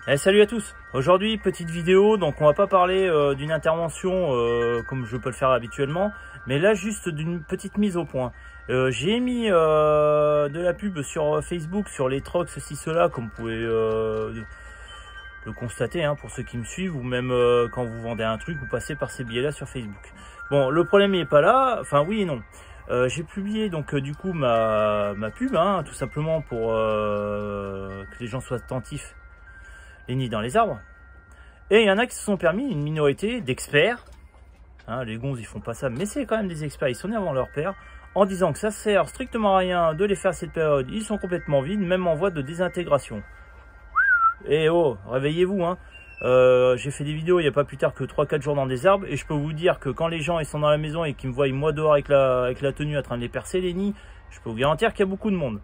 Salut à tous. Aujourd'hui, petite vidéo, donc on va pas parler d'une intervention comme je peux le faire habituellement, mais là juste d'une petite mise au point. J'ai mis de la pub sur Facebook sur les trocs, ceci, cela, comme vous pouvez le constater pour ceux qui me suivent, ou même quand vous vendez un truc, vous passez par ces biais-là sur Facebook. Bon, le problème n'est pas là, enfin oui et non. J'ai publié donc du coup ma pub, tout simplement pour que les gens soient attentifs. Les nids dans les arbres. Et il y en a qui se sont permis, une minorité d'experts, les gonzes ils font pas ça, mais c'est quand même des experts, ils sont nés avant leur père, en disant que ça sert strictement à rien de les faire à cette période, ils sont complètement vides, même en voie de désintégration. Et oh, réveillez-vous, j'ai fait des vidéos il n'y a pas plus tard que 3-4 jours dans des arbres, et je peux vous dire que quand les gens ils sont dans la maison et qu'ils me voient moi dehors avec la tenue en train de les percer les nids, je peux vous garantir qu'il y a beaucoup de monde.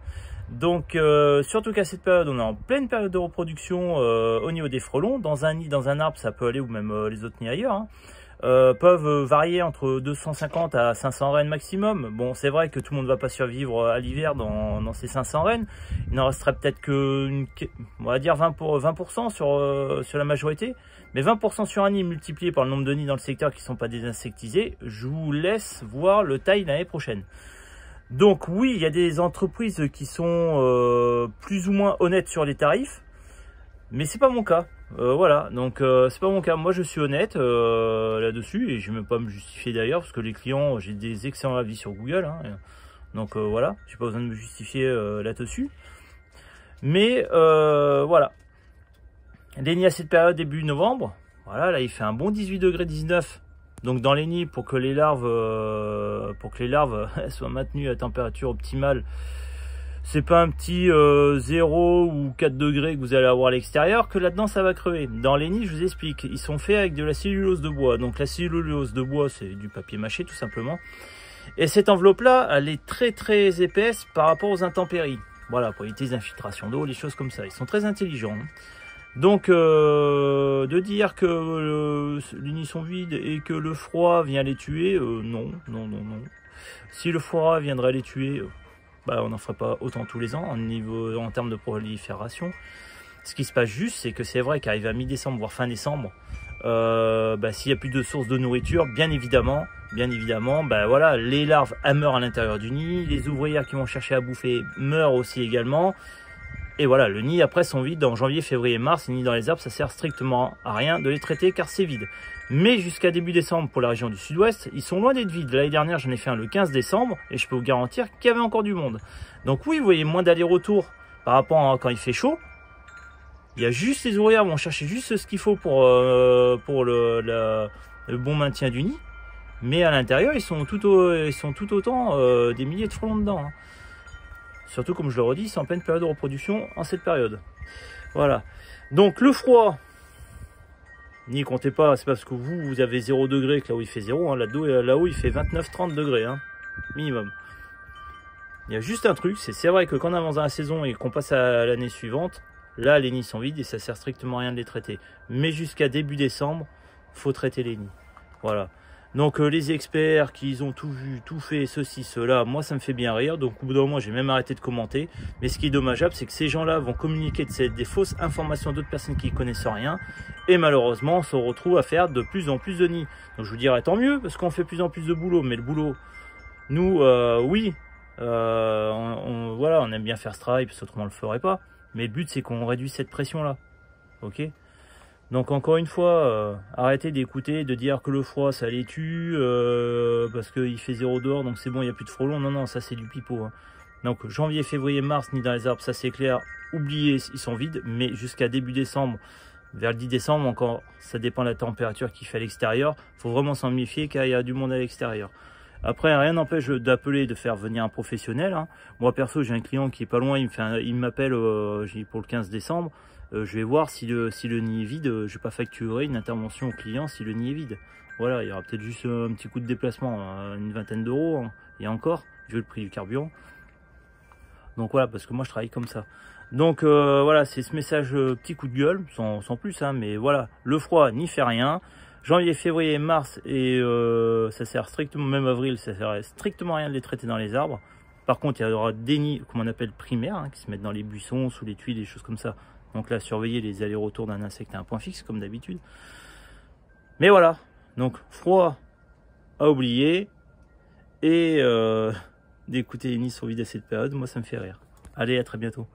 Donc surtout qu'à cette période, on est en pleine période de reproduction au niveau des frelons. Dans un nid, dans un arbre, ça peut aller, ou même les autres nids ailleurs, peuvent varier entre 250 à 500 reines maximum. Bon, c'est vrai que tout le monde ne va pas survivre à l'hiver dans ces 500 reines. Il n'en resterait peut-être que, on va dire 20% sur la majorité. Mais 20% sur un nid multiplié par le nombre de nids dans le secteur qui ne sont pas désinsectisés, je vous laisse voir le taille l'année prochaine. Donc oui, il y a des entreprises qui sont plus ou moins honnêtes sur les tarifs, mais c'est pas mon cas. Voilà, donc c'est pas mon cas. Moi je suis honnête là-dessus et je ne vais même pas me justifier d'ailleurs parce que les clients, j'ai des excellents avis sur Google, donc voilà, j'ai pas besoin de me justifier là-dessus. Mais voilà, les nids à cette période début novembre, voilà, là il fait un bon 18 degrés 19. Donc dans les nids, pour que les larves soient maintenues à température optimale, c'est pas un petit 0 ou 4 degrés que vous allez avoir à l'extérieur que là-dedans ça va crever. Dans les nids, je vous explique, ils sont faits avec de la cellulose de bois. Donc la cellulose de bois, c'est du papier mâché tout simplement. Et cette enveloppe-là, elle est très très épaisse par rapport aux intempéries. Voilà, pour éviter les infiltrations d'eau, les choses comme ça. Ils sont très intelligents. Donc de dire que les nids sont vides et que le froid vient les tuer, non. Si le froid viendrait les tuer, on n'en ferait pas autant tous les ans en termes de prolifération. Ce qui se passe juste, c'est que c'est vrai qu'arrivé à mi-décembre, voire fin décembre, s'il n'y a plus de source de nourriture, bien évidemment, voilà, les larves meurent à l'intérieur du nid, les ouvrières qui vont chercher à bouffer meurent aussi également. Et voilà, le nid après sont vides en janvier, février, mars. Les nids dans les arbres, ça sert strictement à rien de les traiter car c'est vide. Mais jusqu'à début décembre pour la région du sud-ouest, ils sont loin d'être vides. L'année dernière, j'en ai fait un le 15 décembre et je peux vous garantir qu'il y avait encore du monde. Donc oui, vous voyez moins d'aller-retour par rapport à quand il fait chaud. Il y a juste les ouvrières vont chercher juste ce qu'il faut pour le bon maintien du nid. Mais à l'intérieur, ils sont tout autant des milliers de frelons dedans. Surtout, comme je le redis, c'est en pleine période de reproduction en cette période. Voilà. Donc le froid, n'y comptez pas, c'est parce que vous avez 0 degré que là où il fait 0. Là-haut, il fait 29-30 degrés, minimum. Il y a juste un truc, c'est vrai que quand on avance dans la saison et qu'on passe à l'année suivante, là, les nids sont vides et ça sert strictement à rien de les traiter. Mais jusqu'à début décembre, faut traiter les nids. Voilà. Donc les experts qui ont tout vu, tout fait, ceci, cela, moi ça me fait bien rire. Donc au bout d'un moment, j'ai même arrêté de commenter. Mais ce qui est dommageable, c'est que ces gens-là vont communiquer des fausses informations à d'autres personnes qui ne connaissent rien. Et malheureusement, on se retrouve à faire de plus en plus de nids. Donc je vous dirais tant mieux, parce qu'on fait de plus en plus de boulot. Mais le boulot, nous, oui, voilà, on aime bien faire ce travail, parce qu'autrement on ne le ferait pas. Mais le but, c'est qu'on réduise cette pression-là. Ok ? Donc encore une fois, arrêtez d'écouter, de dire que le froid ça les tue, parce qu'il fait 0 dehors, donc c'est bon, il n'y a plus de frelons. Non, ça c'est du pipeau. Donc janvier, février, mars, ni dans les arbres, ça c'est clair. Oubliez, ils sont vides, mais jusqu'à début décembre, vers le 10 décembre encore, ça dépend de la température qu'il fait à l'extérieur. Il faut vraiment s'en méfier car il y a du monde à l'extérieur. Après, rien n'empêche d'appeler, de faire venir un professionnel. Moi perso, j'ai un client qui est pas loin, il m'appelle pour le 15 décembre. Je vais voir si le nid est vide. Je ne vais pas facturer une intervention au client si le nid est vide. Voilà, il y aura peut-être juste un petit coup de déplacement, une vingtaine d'euros, et encore, je veux le prix du carburant. Donc voilà, parce que moi je travaille comme ça. Donc voilà, c'est ce message, petit coup de gueule, sans plus, mais voilà, le froid n'y fait rien. Janvier, février, mars, et ça sert strictement, même avril, ça sert strictement à rien de les traiter dans les arbres. Par contre, il y aura des nids, comme on appelle primaires, qui se mettent dans les buissons, sous les tuiles, des choses comme ça. Donc là, surveillez les allers-retours d'un insecte à un point fixe, comme d'habitude. Mais voilà, donc froid à oublier. Et d'écouter les nids sont vides à cette période, moi ça me fait rire. Allez, à très bientôt.